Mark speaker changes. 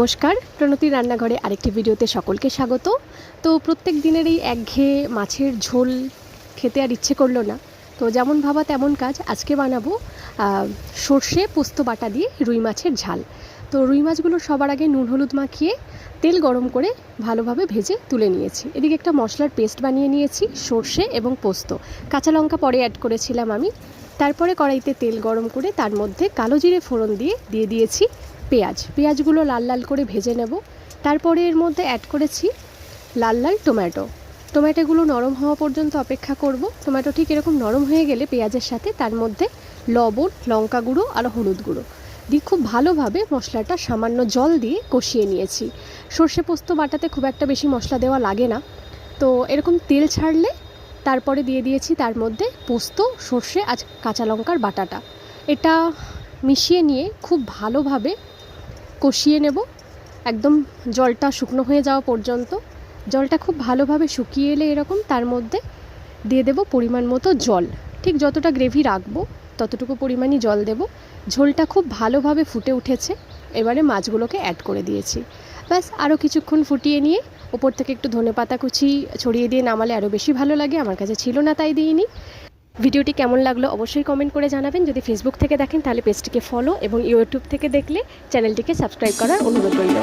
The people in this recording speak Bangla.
Speaker 1: নমস্কার, প্রণতি রান্নাঘরে আরেকটি ভিডিওতে সকলকে স্বাগত। তো প্রত্যেক দিনের এই একঘেয়ে মাছের ঝোল খেতে আর ইচ্ছে করলো না, তো যেমন ভাবা তেমন কাজ। আজকে বানাবো সর্ষে পোস্ত বাটা দিয়ে রুই মাছের ঝাল। তো রুই মাছগুলো সবার আগে নুন হলুদ মাখিয়ে তেল গরম করে ভালোভাবে ভেজে তুলে নিয়েছি। এদিকে একটা মশলার পেস্ট বানিয়ে নিয়েছি, সর্ষে এবং পোস্ত, কাঁচা লঙ্কা পরে অ্যাড করেছিলাম আমি। তারপরে কড়াইতে তেল গরম করে তার মধ্যে কালো জিরে ফোড়ন দিয়ে দিয়েছি পেঁয়াজগুলো লাল লাল করে ভেজে নেব। তারপরে এর মধ্যে অ্যাড করেছি লাল লাল টমেটোগুলো নরম হওয়া পর্যন্ত অপেক্ষা করব। টমেটো ঠিক এরকম নরম হয়ে গেলে পেঁয়াজের সাথে তার মধ্যে লবণ, লঙ্কা গুঁড়ো আর হলুদ গুঁড়ো দিয়ে খুব ভালোভাবে মশলাটা সামান্য জল দিয়ে কষিয়ে নিয়েছি। সর্ষে পোস্ত বাটাতে খুব একটা বেশি মশলা দেওয়া লাগে না, তো এরকম তেল ছাড়লে তারপরে দিয়ে দিয়েছি তার মধ্যে পোস্ত, সর্ষে আর কাঁচা লঙ্কার বাটাটা। এটা মিশিয়ে নিয়ে খুব ভালোভাবে কষিয়ে নেব, একদম জলটা শুকনো হয়ে যাওয়া পর্যন্ত। জলটা খুব ভালোভাবে শুকিয়ে এলে এরকম তার মধ্যে দিয়ে দেব পরিমাণ মতো জল। ঠিক যতটা গ্রেভি রাখবো ততটুকু পরিমাণই জল দেব। ঝোলটা খুব ভালোভাবে ফুটে উঠেছে, এবারে মাছগুলোকে অ্যাড করে দিয়েছি। ব্যাস, আরও কিছুক্ষণ ফুটিয়ে নিয়ে ওপর থেকে একটু ধনেপাতা কুচি ছড়িয়ে দিয়ে নামালে আরও বেশি ভালো লাগে। আমার কাছে ছিল না তাই দিইনি। ভিডিওটি কেমন লাগলো অবশ্যই কমেন্ট করে জানাবেন। যদি ফেসবুক থেকে দেখেন তাহলে পেজটিকে ফলো এবং ইউটিউব থেকে দেখলে চ্যানেলটিকে সাবস্ক্রাইব করার অনুরোধ রইল।